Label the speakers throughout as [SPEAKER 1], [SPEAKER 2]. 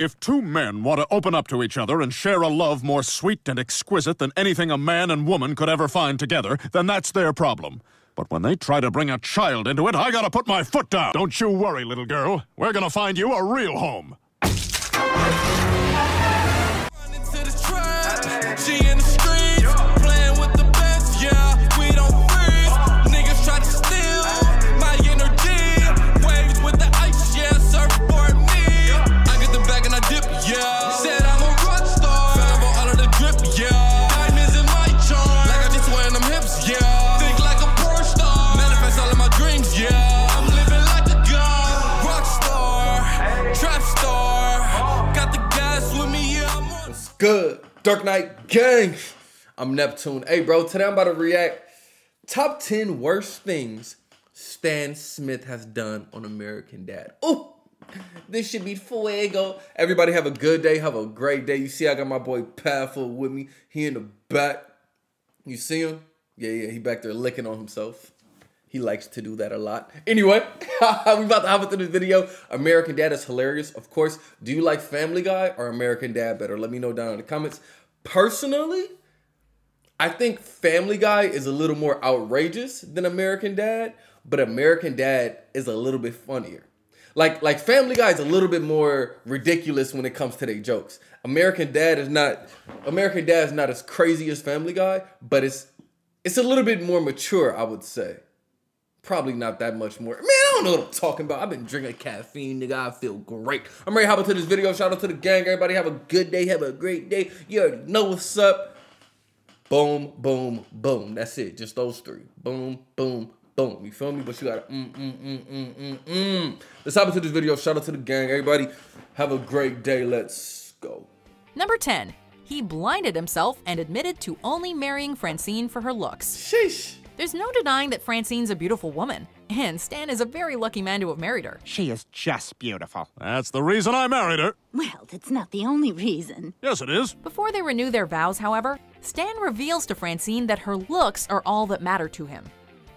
[SPEAKER 1] If two men want to open up to each other and share a love more sweet and exquisite than anything a man and woman could ever find together, then that's their problem. But when they try to bring a child into it, I gotta put my foot down. Don't you worry, little girl. We're gonna find you a real home.
[SPEAKER 2] She in the streets, playing with the best, yeah, we don't freeze. Niggas try to steal my energy. Waves with the ice, yeah, surfboard me. I get the bag and I dip, yeah. Said I'm a rock star, fell for all of the drip, yeah. Diamonds in my charm, like I just wearing them hips, yeah. Think like a porn star, manifest all of my dreams, yeah. I'm living like a god, rock star, trap star. Got the gas with me, yeah, I'm on.
[SPEAKER 3] It's good. Dark Knight Gang. I'm Neptune. Hey, bro, today I'm about to react. Top 10 worst things Stan Smith has done on American Dad. Oh, this should be fuego. Everybody have a good day. Have a great day. You see, I got my boy Powerful with me. He in the back. You see him? Yeah, he back there licking on himself. He likes to do that a lot. Anyway, we about to hop into this video. American Dad is hilarious. Of course, do you like Family Guy or American Dad better? Let me know down in the comments. Personally, I think Family Guy is a little more outrageous than American Dad, but American Dad is a little bit funnier. Like Family Guy is a little bit more ridiculous when it comes to their jokes. American Dad is not as crazy as Family Guy, but it's a little bit more mature, I would say. Probably not that much more. Man, I don't know what I'm talking about. I've been drinking caffeine, nigga. I feel great. I'm ready to hop into this video. Shout out to the gang. Everybody have a good day. Have a great day. You already know what's up. Boom, boom, boom. That's it. Just those three. Boom, boom, boom. You feel me? But you gotta Let's hop into this video. Shout out to the gang. Everybody have a great day. Let's go.
[SPEAKER 4] Number 10. He blinded himself and admitted to only marrying Francine for her looks.
[SPEAKER 3] Sheesh.
[SPEAKER 4] There's no denying that Francine's a beautiful woman, and Stan is a very lucky man to have married her.
[SPEAKER 5] She is just beautiful.
[SPEAKER 1] That's the reason I married her.
[SPEAKER 6] Well, that's not the only reason.
[SPEAKER 1] Yes, it is.
[SPEAKER 4] Before they renew their vows, however, Stan reveals to Francine that her looks are all that matter to him.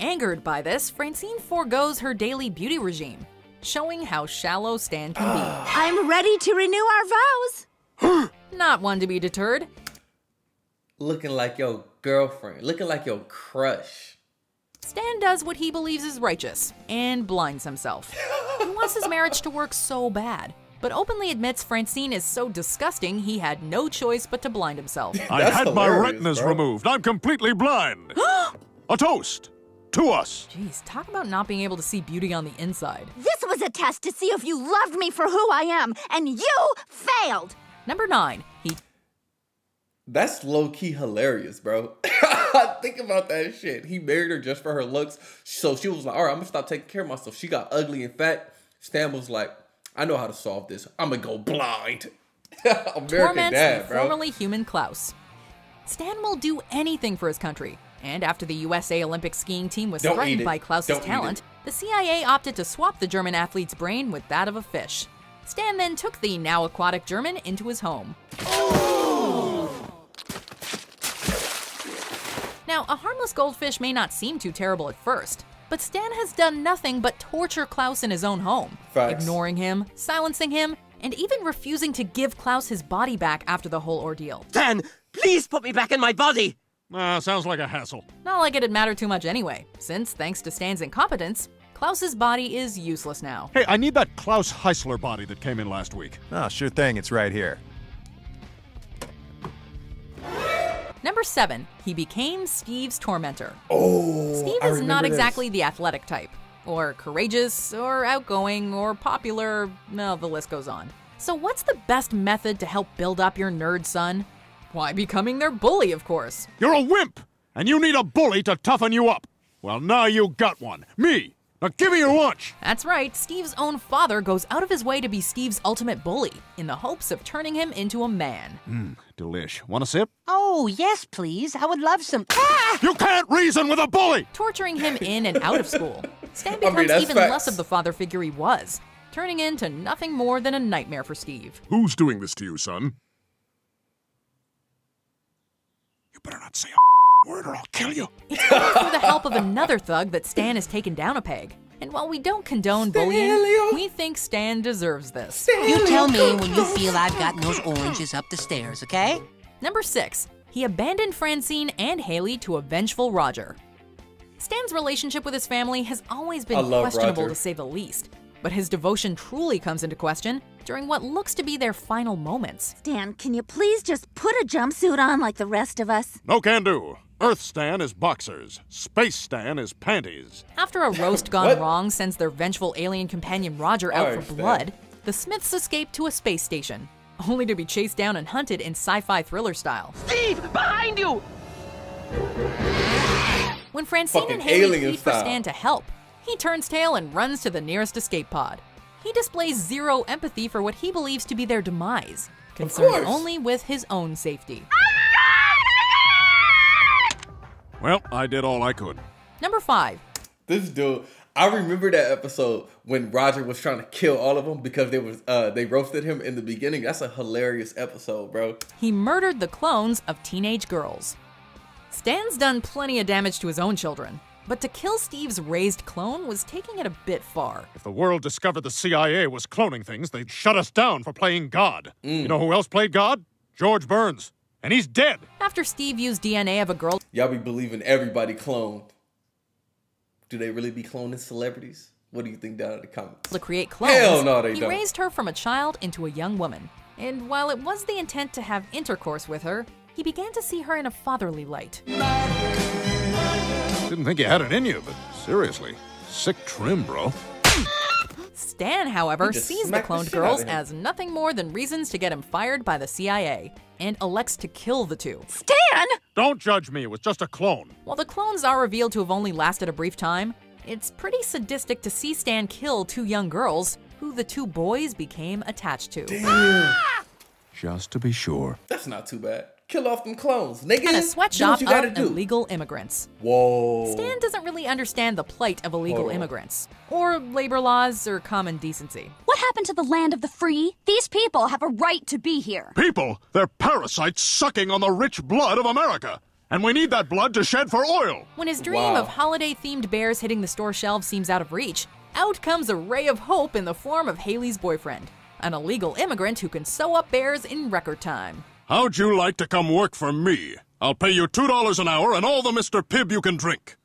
[SPEAKER 4] Angered by this, Francine forgoes her daily beauty regime, showing how shallow Stan can be.
[SPEAKER 6] I'm ready to renew our vows.
[SPEAKER 4] Not one to be deterred.
[SPEAKER 3] Looking like your girlfriend. Looking like your crush.
[SPEAKER 4] Stan does what he believes is righteous and blinds himself. He wants his marriage to work so bad, but openly admits Francine is so disgusting he had no choice but to blind himself.
[SPEAKER 1] I had my retinas removed. I'm completely blind. A toast to us.
[SPEAKER 4] Jeez, talk about not being able to see beauty on the inside.
[SPEAKER 6] This was a test to see if you loved me for who I am, and you failed.
[SPEAKER 4] Number 9.
[SPEAKER 3] That's low-key hilarious, bro. Think about that shit. He married her just for her looks. So she was like, all right, I'm going to stop taking care of myself. She got ugly and fat. Stan was like, I know how to solve this. I'm going to go blind. American Dad, bro.
[SPEAKER 4] Formerly human Klaus. Stan will do anything for his country. And after the USA Olympic skiing team was threatened by Klaus's talent, the CIA opted to swap the German athlete's brain with that of a fish. Stan then took the now aquatic German into his home. Now, a harmless goldfish may not seem too terrible at first, but Stan has done nothing but torture Klaus in his own home, ignoring him, silencing him, and even refusing to give Klaus his body back after the whole ordeal.
[SPEAKER 5] Stan, please put me back in my body!
[SPEAKER 1] Sounds like a hassle.
[SPEAKER 4] Not like it'd matter too much anyway, since thanks to Stan's incompetence, Klaus's body is useless now.
[SPEAKER 1] Hey, I need that Klaus Heisler body that came in last week.
[SPEAKER 7] Oh, sure thing. It's right here.
[SPEAKER 4] Number 7. He became Steve's tormentor.
[SPEAKER 3] Oh,
[SPEAKER 4] Steve is not exactly the athletic type, or courageous, or outgoing, or popular. No, the list goes on. So what's the best method to help build up your nerd son? Why, becoming their bully, of course.
[SPEAKER 1] You're a wimp, and you need a bully to toughen you up. Well, now you got one. Me. Now give me your lunch!
[SPEAKER 4] That's right, Steve's own father goes out of his way to be Steve's ultimate bully, in the hopes of turning him into a man.
[SPEAKER 1] Delish. Want a sip?
[SPEAKER 5] Oh, yes, please. I would love some.
[SPEAKER 1] You can't reason with a bully!
[SPEAKER 4] Torturing him in and out of school. Stan becomes even less of the father figure he was, turning into nothing more than a nightmare for Steve.
[SPEAKER 1] Who's doing this to you, son? You better not say a word or I'll kill you.
[SPEAKER 4] It's only through the help of another thug that Stan is taken down a peg. And while we don't condone bullying, we think Stan deserves this.
[SPEAKER 5] You tell me when you feel I've gotten those oranges up the stairs, okay?
[SPEAKER 4] Number 6. He abandoned Francine and Haley to a vengeful Roger. Stan's relationship with his family has always been questionable to say the least, but his devotion truly comes into question during what looks to be their final moments.
[SPEAKER 6] Stan, can you please just put a jumpsuit on like the rest of us?
[SPEAKER 1] No can do. Earth Stan is boxers. Space Stan is panties.
[SPEAKER 4] After a roast gone wrong sends their vengeful alien companion Roger out for blood, the Smiths escape to a space station, only to be chased down and hunted in sci-fi thriller style.
[SPEAKER 5] Steve, behind you!
[SPEAKER 4] When Francine and Haley plead for Stan to help, he turns tail and runs to the nearest escape pod. He displays zero empathy for what he believes to be their demise, concerned only with his own safety.
[SPEAKER 1] Well, I did all I could.
[SPEAKER 4] Number 5.
[SPEAKER 3] This dude, I remember that episode when Roger was trying to kill all of them because they roasted him in the beginning. That's a hilarious episode, bro.
[SPEAKER 4] He murdered the clones of teenage girls. Stan's done plenty of damage to his own children, but to kill Steve's raised clone was taking it a bit far.
[SPEAKER 1] If the world discovered the CIA was cloning things, they'd shut us down for playing God. You know who else played God? George Burns. And he's dead.
[SPEAKER 4] After Steve used DNA of a girl...
[SPEAKER 3] Y'all be believing everybody cloned. Do they really be cloning celebrities? What do you think down in the comments?
[SPEAKER 4] ...to create clones,
[SPEAKER 3] hell no, they
[SPEAKER 4] he raised her from a child into a young woman. And while it was the intent to have intercourse with her, he began to see her in a fatherly light.
[SPEAKER 1] Didn't think you had it in you, but seriously, sick trim, bro.
[SPEAKER 4] Stan, however, sees the cloned girls as nothing more than reasons to get him fired by the CIA, and elects to kill the two.
[SPEAKER 6] Stan!
[SPEAKER 1] Don't judge me, it was just a clone.
[SPEAKER 4] While the clones are revealed to have only lasted a brief time, it's pretty sadistic to see Stan kill 2 young girls, who the 2 boys became attached to.
[SPEAKER 3] Damn.
[SPEAKER 1] Just to be sure.
[SPEAKER 3] That's not too bad. Kill off them clones, nigga.
[SPEAKER 4] And a sweatshop of illegal immigrants.
[SPEAKER 3] Whoa.
[SPEAKER 4] Stan doesn't really understand the plight of illegal immigrants, or labor laws, or common decency.
[SPEAKER 6] What happened to the land of the free? These people have a right to be here.
[SPEAKER 1] People, they're parasites sucking on the rich blood of America. And we need that blood to shed for oil.
[SPEAKER 4] When his dream of holiday-themed bears hitting the store shelves seems out of reach, out comes a ray of hope in the form of Haley's boyfriend, an illegal immigrant who can sew up bears in record time.
[SPEAKER 1] How'd you like to come work for me? I'll pay you $2 an hour and all the Mr. Pibb you can drink.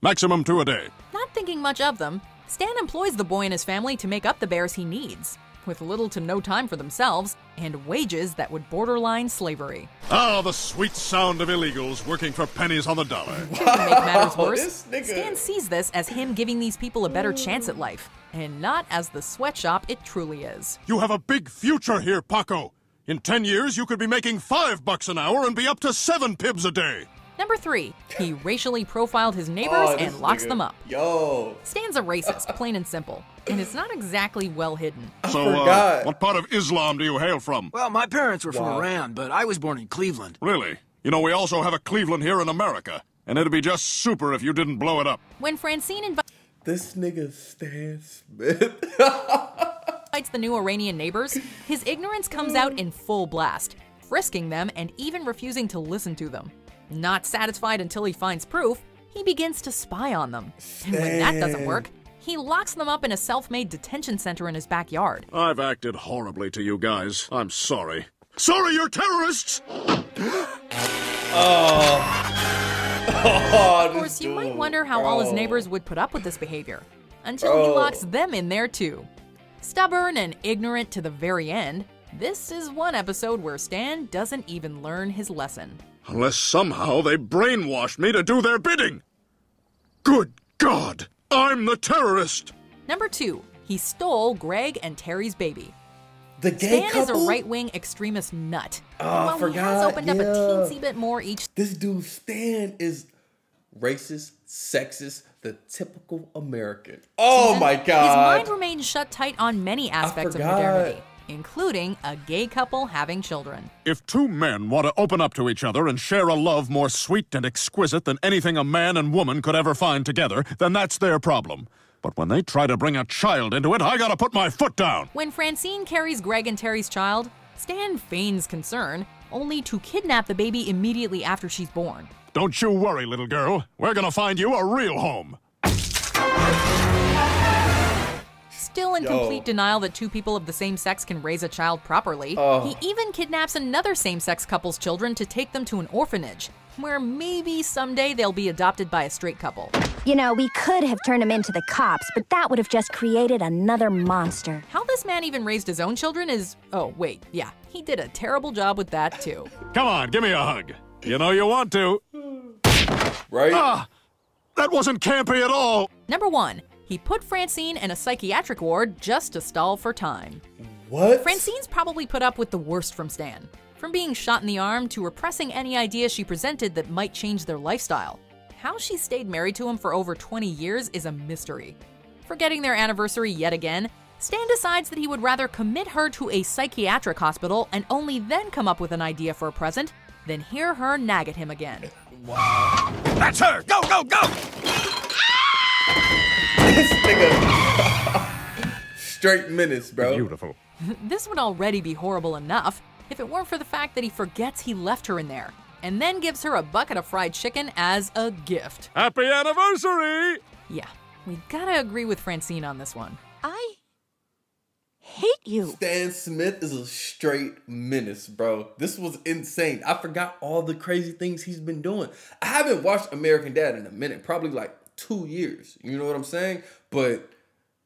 [SPEAKER 1] Maximum 2 a day.
[SPEAKER 4] Not thinking much of them, Stan employs the boy and his family to make up the bears he needs, with little to no time for themselves, and wages that would borderline slavery.
[SPEAKER 1] Ah, the sweet sound of illegals working for pennies on the dollar.
[SPEAKER 4] To make matters worse, Stan sees this as him giving these people a better chance at life, and not as the sweatshop it truly is.
[SPEAKER 1] You have a big future here, Paco. In 10 years, you could be making $5 an hour and be up to 7 Pibbs a day.
[SPEAKER 4] Number 3, he racially profiled his neighbors and locks them up.
[SPEAKER 3] Yo.
[SPEAKER 4] Stan's a racist, plain and simple, and it's not exactly well hidden.
[SPEAKER 1] So, what part of Islam do you hail from?
[SPEAKER 7] Well, my parents were from Iran, but I was born in Cleveland.
[SPEAKER 1] Really? You know, we also have a Cleveland here in America, and it'd be just super if you didn't blow it up.
[SPEAKER 4] When Francine invites
[SPEAKER 3] this nigga Stan Smith
[SPEAKER 4] the new Iranian neighbors, his ignorance comes out in full blast, frisking them and even refusing to listen to them. Not satisfied until he finds proof, he begins to spy on them. And when that doesn't work, he locks them up in a self-made detention center in his backyard.
[SPEAKER 1] I've acted horribly to you guys. I'm sorry. Sorry, you're terrorists!
[SPEAKER 4] Of course, you might wonder how all his neighbors would put up with this behavior, until he locks them in there too. Stubborn and ignorant to the very end, this is one episode where Stan doesn't even learn his lesson.
[SPEAKER 1] Unless somehow they brainwashed me to do their bidding. Good God, I'm the terrorist!
[SPEAKER 4] Number 2, he stole Greg and Terry's baby.
[SPEAKER 3] The gay
[SPEAKER 4] Stan
[SPEAKER 3] couple?
[SPEAKER 4] is a right-wing extremist nut.
[SPEAKER 3] I
[SPEAKER 4] While he has opened up a teensy bit more each...
[SPEAKER 3] This dude Stan is racist, sexist, the typical American. Oh my God.
[SPEAKER 4] His mind remains shut tight on many aspects of modernity, including a gay couple having children.
[SPEAKER 1] If 2 men want to open up to each other and share a love more sweet and exquisite than anything a man and woman could ever find together, then that's their problem. But when they try to bring a child into it, I gotta put my foot down.
[SPEAKER 4] When Francine carries Greg and Terry's child, Stan feigns concern, only to kidnap the baby immediately after she's born.
[SPEAKER 1] Don't you worry, little girl. We're gonna find you a real home.
[SPEAKER 4] still in complete denial that two people of the same sex can raise a child properly. He even kidnaps another same-sex couple's children to take them to an orphanage, where maybe someday they'll be adopted by a straight couple.
[SPEAKER 6] You know, we could have turned him into the cops, but that would have just created another monster.
[SPEAKER 4] How this man even raised his own children is... Oh, wait, yeah, he did a terrible job with that, too.
[SPEAKER 1] Come on, give me a hug. You know you want to.
[SPEAKER 3] Right?
[SPEAKER 1] Ah, that wasn't campy at all.
[SPEAKER 4] Number 1. He put Francine in a psychiatric ward just to stall for time.
[SPEAKER 3] What?
[SPEAKER 4] Francine's probably put up with the worst from Stan. From being shot in the arm to repressing any idea she presented that might change their lifestyle. How she stayed married to him for over 20 years is a mystery. Forgetting their anniversary yet again, Stan decides that he would rather commit her to a psychiatric hospital and only then come up with an idea for a present than hear her nag at him again.
[SPEAKER 3] Wow.
[SPEAKER 1] That's her! Go, go, go!
[SPEAKER 3] This nigga. Straight menace, bro.
[SPEAKER 1] Beautiful.
[SPEAKER 4] This would already be horrible enough if it weren't for the fact that he forgets he left her in there, and then gives her a bucket of fried chicken as a gift.
[SPEAKER 1] Happy anniversary!
[SPEAKER 4] Yeah, we gotta agree with Francine on this one.
[SPEAKER 6] I hate you.
[SPEAKER 3] Stan Smith is a straight menace, bro. This was insane. I forgot all the crazy things he's been doing. I haven't watched American Dad in a minute, probably like 2 years. You know what I'm saying? But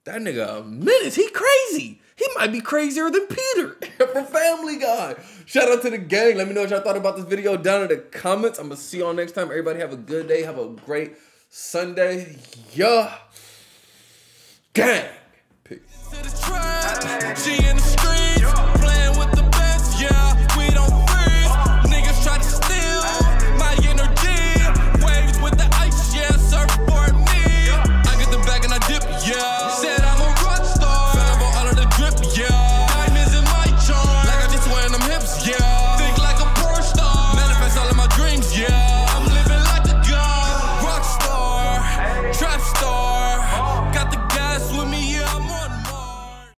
[SPEAKER 3] that nigga a menace. He crazy. He might be crazier than Peter from Family Guy. Shout out to the gang. Let me know what y'all thought about this video down in the comments. I'm going to see y'all next time. Everybody have a good day. Have a great Sunday. Yeah. Gang. Peace.